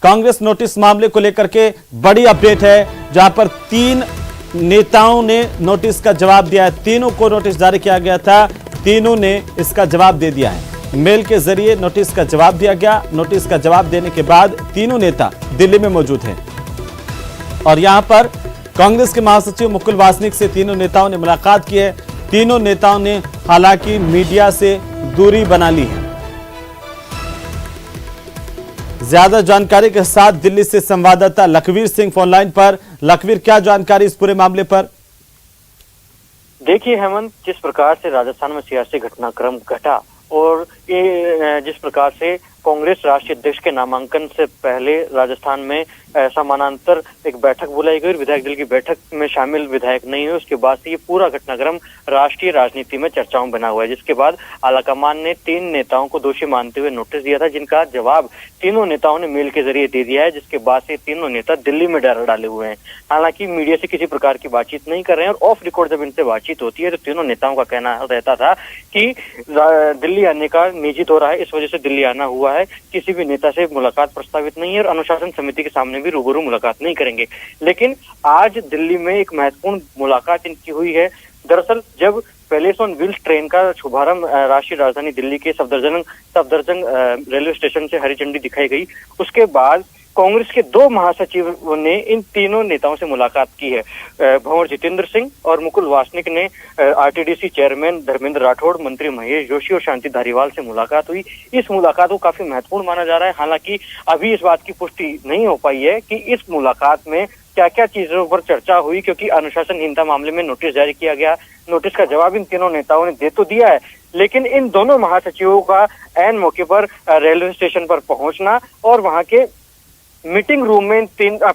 Congress notice मामले को लेकर के बड़ी अपडेट है, जहां पर 3 नेताओं ने नोटिस का जवाब दिया है। तीनों को नोटिस जारी किया गया था, तीनों ने इसका जवाब दे दिया है। मेल के जरिए नोटिस का जवाब दिया गया। नोटिस का जवाब देने के बाद तीनों नेता दिल्ली में मौजूद हैं और यहां पर कांग्रेस के महासचिव मुकुल वासनिक से तीनों नेताओं ने मुलाकात की है। तीनों नेताओं ने हालांकि मीडिया से दूरी बना ली है। ज्यादा जानकारी के साथ दिल्ली से संवाददाता लखवीर सिंह फोनलाइन पर। लखवीर, क्या जानकारी इस पूरे मामले पर? देखिए हेमंत, जिस प्रकार से राजस्थान में सियासी घटनाक्रम घटा और ये जिस प्रकार से कांग्रेस राष्ट्रीय अध्यक्ष के नामांकन से पहले राजस्थान में समानांतर एक बैठक बुलाई गई और विधायक दल की बैठक में शामिल विधायक नहीं हुए, उसके बाद से ये पूरा घटनाक्रम राष्ट्रीय राजनीति में चर्चाओं में बना हुआ है। जिसके बाद आलाकमान ने 3 नेताओं को दोषी मानते हुए नोटिस दिया था, जिनका जवाब तीनों नेताओं ने मेल के जरिए दे दिया है, जिसके बाद से तीनों नेता दिल्ली में डेरा डाले हुए हैं। हालांकि मीडिया से किसी प्रकार की बातचीत नहीं कर रहे हैं और ऑफ रिकॉर्ड जब इनसे बातचीत होती है तो तीनों नेताओं का कहना रहता था कि दिल्ली आने का निजी दौरा है, इस वजह से दिल्ली आना हुआ है, किसी भी नेता से मुलाकात प्रस्तावित नहीं है और अनुशासन समिति के सामने भी रूबरू मुलाकात नहीं करेंगे। लेकिन आज दिल्ली में एक महत्वपूर्ण मुलाकात इनकी हुई है। दरअसल जब पैलेस ऑन व्हील्स ट्रेन का शुभारंभ राष्ट्रीय राजधानी दिल्ली के सफदरजंग रेलवे स्टेशन से हरी झंडी दिखाई गई, उसके बाद कांग्रेस के 2 महासचिवों ने इन तीनों नेताओं से मुलाकात की है। भंवर जितेंद्र सिंह और मुकुल वासनिक ने आरटीडीसी चेयरमैन धर्मेंद्र राठौड़, मंत्री महेश जोशी और शांति धारीवाल से मुलाकात हुई। इस मुलाकात को काफी महत्वपूर्ण माना जा रहा है। हालांकि अभी इस बात की पुष्टि नहीं हो पाई है कि इस मुलाकात में क्या क्या चीजों पर चर्चा हुई, क्योंकि अनुशासनहीनता मामले में नोटिस जारी किया गया। नोटिस का जवाब इन तीनों नेताओं ने दे तो दिया है, लेकिन इन दोनों महासचिवों का ऐन मौके पर रेलवे स्टेशन पर पहुंचना और वहां के मीटिंग रूम में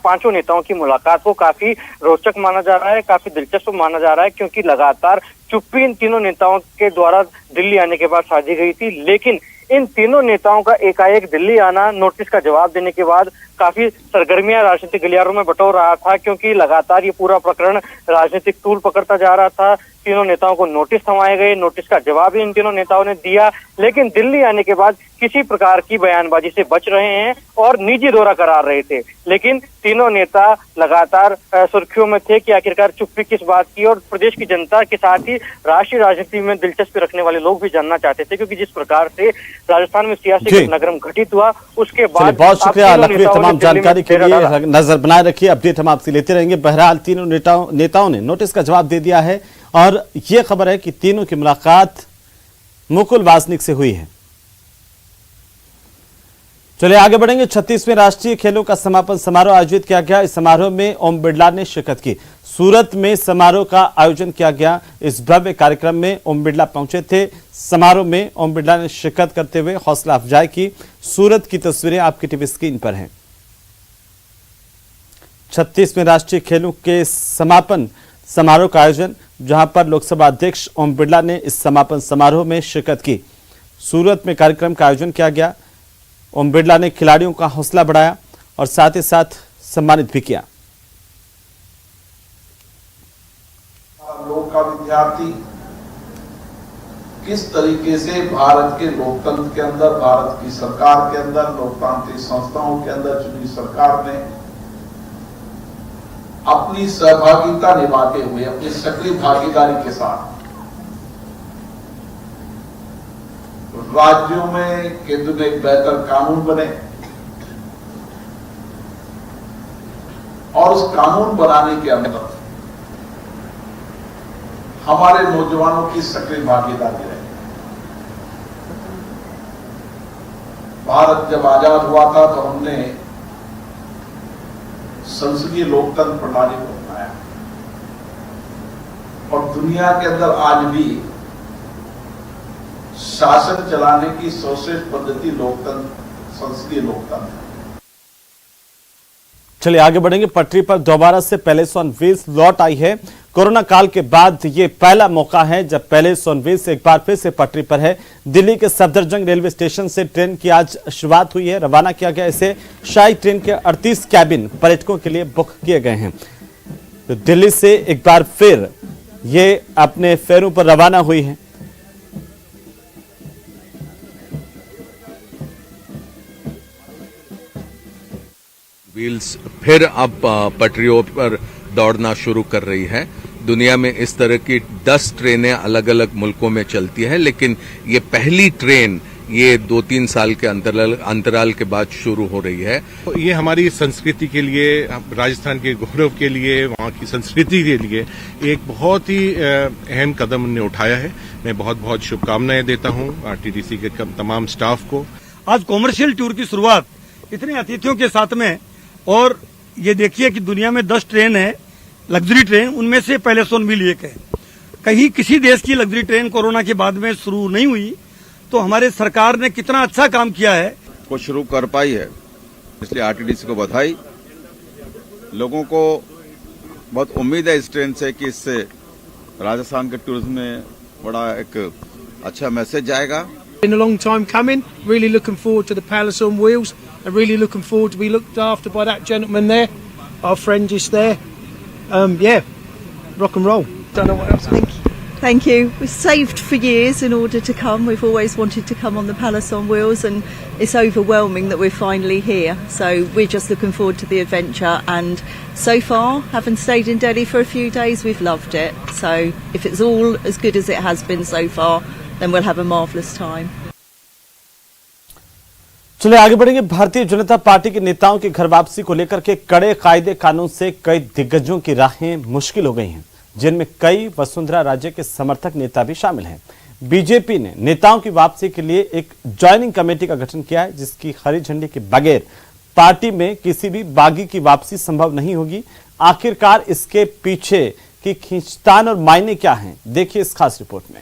5 नेताओं की मुलाकात को काफी रोचक माना जा रहा है, काफी दिलचस्प माना जा रहा है, क्योंकि लगातार चुप्पी इन तीनों नेताओं के द्वारा दिल्ली आने के बाद साधी गई थी। लेकिन इन तीनों नेताओं का एकाएक दिल्ली आना नोटिस का जवाब देने के बाद काफी सरगर्मियां राजनीतिक गलियारों में बटोर रहा था, क्योंकि लगातार ये पूरा प्रकरण राजनीतिक तूल पकड़ता जा रहा था। तीनों नेताओं को नोटिस थमाए गए, नोटिस का जवाब इन तीनों नेताओं ने दिया, लेकिन दिल्ली आने के बाद किसी प्रकार की बयानबाजी से बच रहे हैं और निजी दौरा करा रहे थे। लेकिन तीनों नेता लगातार सुर्खियों में थे कि आखिरकार चुप्पी किस बात की, और प्रदेश की जनता के साथ ही राष्ट्रीय राजनीति में दिलचस्पी रखने वाले लोग भी जानना चाहते थे, क्योंकि जिस प्रकार से राजस्थान में सियासी घटनाक्रम घटित हुआ उसके बाद। बहुत शुक्रिया लखवीर, तमाम जानकारी के लिए नजर बनाए रखिए। अपडेट हम आपसे लेते रहेंगे। बहरहाल तीनों नेताओं ने नोटिस का जवाब दे दिया है और यह खबर है कि तीनों की मुलाकात मुकुल वासनिक से हुई है। चलिए आगे बढ़ेंगे। 36वें राष्ट्रीय खेलों का समापन समारोह आयोजित किया गया। इस समारोह में ओम बिरला ने शिरकत की। सूरत में समारोह का आयोजन किया गया। इस भव्य कार्यक्रम में ओम बिरला पहुंचे थे। समारोह में ओम बिरला ने शिरकत करते हुए हौसला अफजाई की। सूरत की तस्वीरें आपकी टीवी स्क्रीन पर हैं। 36वें राष्ट्रीय खेलों के समापन समारोह का आयोजन, जहां पर लोकसभा अध्यक्ष ओम बिरला ने इस समापन समारोह में शिरकत की। सूरत में कार्यक्रम का आयोजन किया गया। ओम बिरला ने खिलाड़ियों का हौसला बढ़ाया और साथ ही साथ सम्मानित भी किया। लोक का विद्यार्थी किस तरीके से भारत के लोकतंत्र के अंदर, भारत की सरकार के अंदर, लोकतांत्रिक संस्थाओं के अंदर चुनी सरकार में अपनी सहभागिता निभाते हुए, अपनी सक्रिय भागीदारी के साथ राज्यों में, केंद्र में एक बेहतर कानून बने और उस कानून बनाने के अंदर हमारे नौजवानों की सक्रिय भागीदारी रहे। भारत जब आजाद हुआ था तो हमने संसदीय लोकतंत्र प्रणाली को अपनाया और दुनिया के अंदर आज भी शासन चलाने की सर्वश्रेष्ठ पद्धति लोकतंत्र, संसदीय लोकतंत्र। चलिए आगे बढ़ेंगे। पटरी पर दोबारा से पैलेस ऑन व्हील्स लौट आई है। कोरोना काल के बाद ये पहला मौका है जब पैलेस ऑन व्हील्स एक बार फिर से पटरी पर है। दिल्ली के सफदरजंग रेलवे स्टेशन से ट्रेन की आज शुरुआत हुई है, रवाना किया गया। इसे शाही ट्रेन के 38 कैबिन पर्यटकों के लिए बुक किए गए हैं। तो दिल्ली से एक बार फिर ये अपने फेरों पर रवाना हुई है। व्हील्स फिर अब पटरियों पर दौड़ना शुरू कर रही है। दुनिया में इस तरह की 10 ट्रेनें अलग अलग मुल्कों में चलती हैं, लेकिन ये पहली ट्रेन ये 2-3 साल के अंतराल के बाद शुरू हो रही है। ये हमारी संस्कृति के लिए, राजस्थान के गौरव के लिए, वहाँ की संस्कृति के लिए एक बहुत ही अहम कदम उन्होंने उठाया है। मैं बहुत बहुत शुभकामनाएं देता हूँ आरटीडीसी के तमाम स्टाफ को। आज कॉमर्शियल टूर की शुरुआत इतने अतिथियों के साथ में, और ये देखिए कि दुनिया में 10 ट्रेन है लग्जरी ट्रेन, उनमें से पहले सोनभील एक है। कहीं किसी देश की लग्जरी ट्रेन कोरोना के बाद में शुरू नहीं हुई, तो हमारे सरकार ने कितना अच्छा काम किया है को शुरू कर पाई है, इसलिए आरटीडीसी को बधाई। लोगों को बहुत उम्मीद है इस ट्रेन से कि इससे राजस्थान के टूरिज्म में बड़ा एक अच्छा मैसेज जाएगा। Been a long time coming. Really looking forward to the Palace on Wheels, and really looking forward to be looked after by that gentleman there. Our friend is there. Yeah, rock and roll. Don't know what else. Thank you. We've saved for years in order to come. We've always wanted to come on the Palace on Wheels, and it's overwhelming that we're finally here. So we're just looking forward to the adventure, and so far, having stayed in Delhi for a few days, we've loved it. So if it's all as good as it has been so far, then we'll have a marvellous time. चलिए आगे बढ़ेंगे। Bharatiya Janata party के नेताओं की घर वापसी को लेकर के कड़े कायदे कानून से कई दिग्गजों की राहें मुश्किल हो गई हैं, जिनमें कई वसुंधरा राजे के समर्थक नेता भी शामिल हैं। बीजेपी ने नेताओं की वापसी के लिए एक ज्वाइनिंग कमेटी का गठन किया है, जिसकी हरी झंडी के बगैर पार्टी में किसी भी बागी की वापसी संभव नहीं होगी। आखिरकार इसके पीछे की खींचतान और मायने क्या हैं, देखिए इस खास रिपोर्ट में।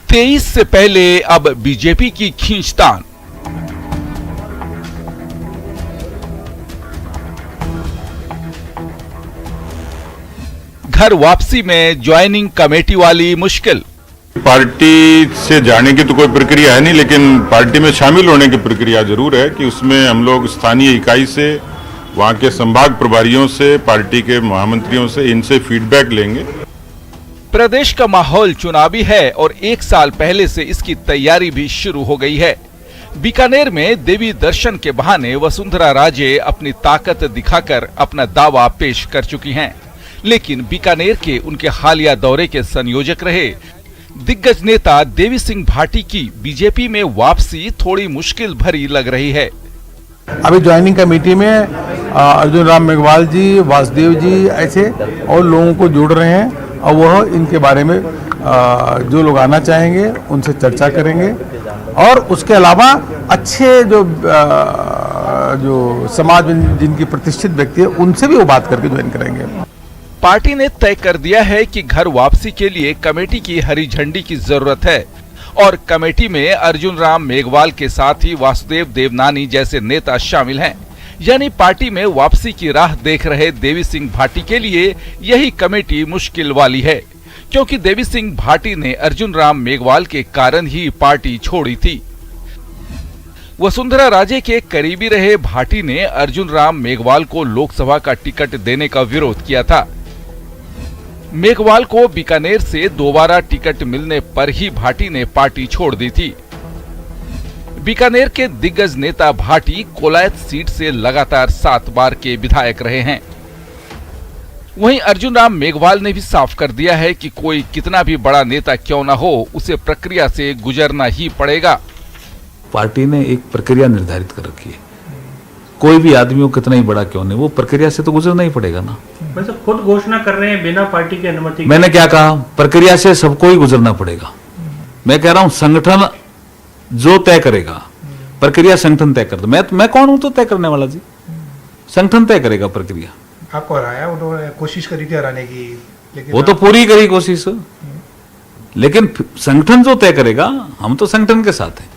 23 से पहले अब बीजेपी की खींचतान। घर वापसी में ज्वाइनिंग कमेटी वाली मुश्किल। पार्टी से जाने की तो कोई प्रक्रिया है नहीं, लेकिन पार्टी में शामिल होने की प्रक्रिया जरूर है कि उसमें हम लोग स्थानीय इकाई से, वहां के संभाग प्रभारियों से, पार्टी के महामंत्रियों से, इनसे फीडबैक लेंगे। प्रदेश का माहौल चुनावी है और 1 साल पहले से इसकी तैयारी भी शुरू हो गई है। बीकानेर में देवी दर्शन के बहाने वसुंधरा राजे अपनी ताकत दिखाकर अपना दावा पेश कर चुकी हैं, लेकिन बीकानेर के उनके हालिया दौरे के संयोजक रहे दिग्गज नेता देवी सिंह भाटी की बीजेपी में वापसी थोड़ी मुश्किल भरी लग रही है। अभी ज्वाइनिंग कमेटी में अर्जुन राम मेघवाल जी, वासुदेव जी ऐसे और लोगों को जोड़ रहे हैं, और वह इनके बारे में जो लोग आना चाहेंगे उनसे चर्चा करेंगे, और उसके अलावा अच्छे जो समाज में जिनकी प्रतिष्ठित व्यक्ति है उनसे भी वो बात करके ज्वाइन करेंगे। पार्टी ने तय कर दिया है कि घर वापसी के लिए कमेटी की हरी झंडी की जरूरत है, और कमेटी में अर्जुन राम मेघवाल के साथ ही वासुदेव देवनानी जैसे नेता शामिल हैं। यानी पार्टी में वापसी की राह देख रहे देवी सिंह भाटी के लिए यही कमेटी मुश्किल वाली है, क्योंकि देवी सिंह भाटी ने अर्जुन राम मेघवाल के कारण ही पार्टी छोड़ी थी। वसुंधरा राजे के करीबी रहे भाटी ने अर्जुन राम मेघवाल को लोकसभा का टिकट देने का विरोध किया था। मेघवाल को बीकानेर से दोबारा टिकट मिलने पर ही भाटी ने पार्टी छोड़ दी थी। बीकानेर के दिग्गज नेता भाटी कोलायत सीट से लगातार 7 बार के विधायक रहे हैं। वहीं अर्जुन राम मेघवाल ने भी साफ कर दिया है कि कोई कितना भी बड़ा नेता क्यों न हो, उसे प्रक्रिया से गुजरना ही पड़ेगा। पार्टी ने एक प्रक्रिया निर्धारित कर रखी है, कोई भी आदमी हो कितना ही बड़ा क्यों नहीं, वो प्रक्रिया से तो गुजरना ही पड़ेगा ना। मतलब खुद घोषणा कर रहे हैं बिना पार्टी की अनुमति। मैंने क्या कहा, प्रक्रिया से सबको ही गुजरना पड़ेगा। मैं कह रहा हूं संगठन जो तय करेगा, प्रक्रिया संगठन तय कर दो। मैं कौन हूं तो तय करने वाला जी, संगठन तय करेगा प्रक्रिया। आपको हराया, उन्होंने कोशिश करी थी हराने की, लेकिन वो तो पूरी करी कोशिश, लेकिन संगठन जो तय करेगा, हम तो संगठन के साथ हैं।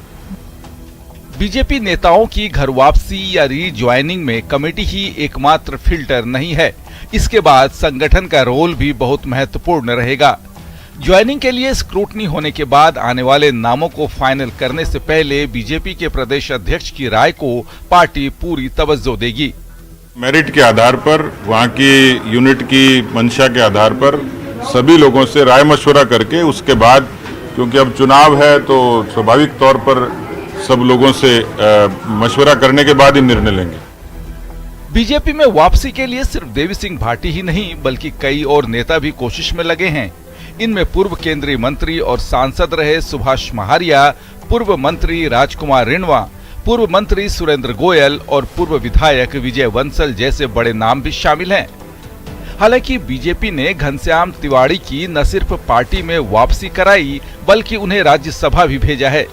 बीजेपी नेताओं की घर वापसी या रीज्वाइनिंग में कमेटी ही एकमात्र फिल्टर नहीं है, इसके बाद संगठन का रोल भी बहुत महत्वपूर्ण रहेगा। ज्वाइनिंग के लिए स्क्रूटनी होने के बाद आने वाले नामों को फाइनल करने से पहले बीजेपी के प्रदेश अध्यक्ष की राय को पार्टी पूरी तवज्जो देगी। मेरिट के आधार पर, वहाँ की यूनिट की मंशा के आधार पर सभी लोगों से राय मशवरा करके उसके बाद क्योंकि अब चुनाव है तो स्वाभाविक तौर पर सब लोगों से मशवरा करने के बाद ही निर्णय लेंगे। बीजेपी में वापसी के लिए सिर्फ देवी सिंह भाटी ही नहीं बल्कि कई और नेता भी कोशिश में लगे हैं। इनमें पूर्व केंद्रीय मंत्री और सांसद रहे सुभाष महारिया, पूर्व मंत्री राजकुमार रिणवा, पूर्व मंत्री सुरेंद्र गोयल और पूर्व विधायक विजय वंसल जैसे बड़े नाम भी शामिल हैं। हालांकि बीजेपी ने घनश्याम तिवाड़ी की न सिर्फ पार्टी में वापसी कराई बल्कि उन्हें राज्यसभा भी भेजा है।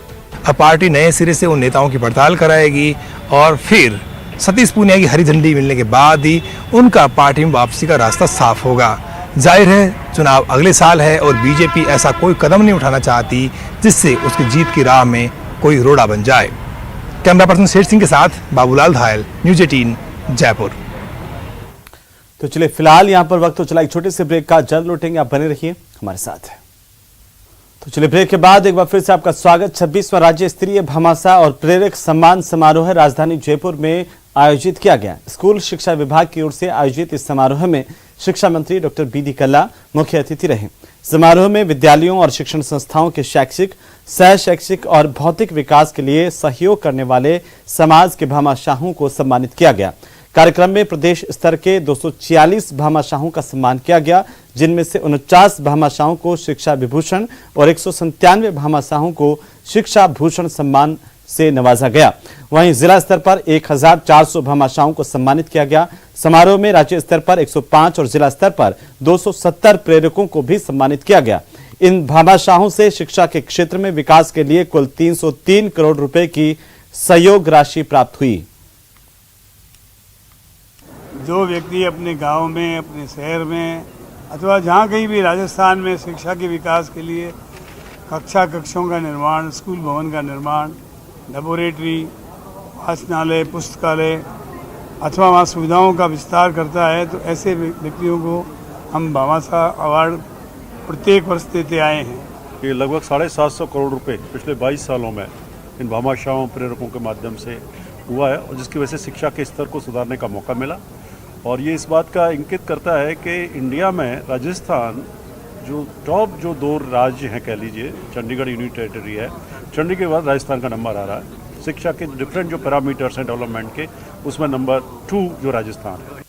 अब पार्टी नए सिरे से उन नेताओं की पड़ताल कराएगी और फिर सतीश पूनिया की हरी झंडी मिलने के बाद ही उनका पार्टी में वापसी का रास्ता साफ होगा। जाहिर है चुनाव अगले साल है और बीजेपी ऐसा कोई कदम नहीं उठाना चाहती जिससे उसकी जीत की राह में कोई रोड़ा बन जाए। कैमरा पर्सन शेर सिंह के साथ बाबूलाल धायल, न्यूज 18 जयपुर। तो चलिए फिलहाल यहां पर वक्त हो चला एक छोटे से ब्रेक का, जल्द लौटेंगे, आप बने रहिए हमारे साथ। तो चलिए ब्रेक के बाद एक बार फिर से आपका स्वागत। 26वां राज्य स्तरीय भामाशाह और प्रेरक सम्मान समारोह राजधानी जयपुर में आयोजित किया गया। स्कूल शिक्षा विभाग की ओर से आयोजित इस समारोह में शिक्षा मंत्री डॉक्टर बी.डी. कल्ला मुख्य अतिथि रहे। समारोह में विद्यालयों और शिक्षण संस्थाओं के शैक्षिक, सह शैक्षिक और भौतिक विकास के लिए सहयोग करने वाले समाज के भामाशाहों को सम्मानित किया गया। कार्यक्रम में प्रदेश स्तर के 246 भामाशाहों का सम्मान किया गया, जिनमें से 49 भामाशाहों को शिक्षा विभूषण और 197 भामाशाहों को शिक्षा भूषण सम्मान से नवाजा गया। वहीं जिला स्तर पर 1400 भामाशाहों को सम्मानित किया गया। समारोह में राज्य स्तर पर 105 और जिला स्तर पर 270 प्रेरकों को भी सम्मानित किया गया। इन भामाशाहों से शिक्षा के क्षेत्र में विकास के लिए कुल 303 करोड़ रुपए की सहयोग राशि प्राप्त हुई। जो व्यक्ति अपने गांव में, अपने शहर में अथवा जहां कहीं भी राजस्थान में शिक्षा के विकास के लिए कक्षों का निर्माण, स्कूल भवन का निर्माण, लेबोरेटरी, वाचनालय, पुस्तकालय अथवा वहाँ सुविधाओं का विस्तार करता है, तो ऐसे व्यक्तियों को हम भामाशाह अवार्ड प्रत्येक वर्ष देते आए हैं। ये लगभग 750 करोड़ रुपए पिछले 22 सालों में इन भामाशाहों प्रेरकों के माध्यम से हुआ है और जिसकी वजह से शिक्षा के स्तर को सुधारने का मौका मिला। और ये इस बात का इंगित करता है कि इंडिया में राजस्थान जो टॉप जो 2 राज्य हैं, कह लीजिए चंडीगढ़ यूनियन टेरिटरी है, चंडीगढ़ के बाद राजस्थान का नंबर आ रहा है। शिक्षा के डिफरेंट जो पैरामीटर्स हैं डेवलपमेंट के, उसमें नंबर 2 जो राजस्थान है।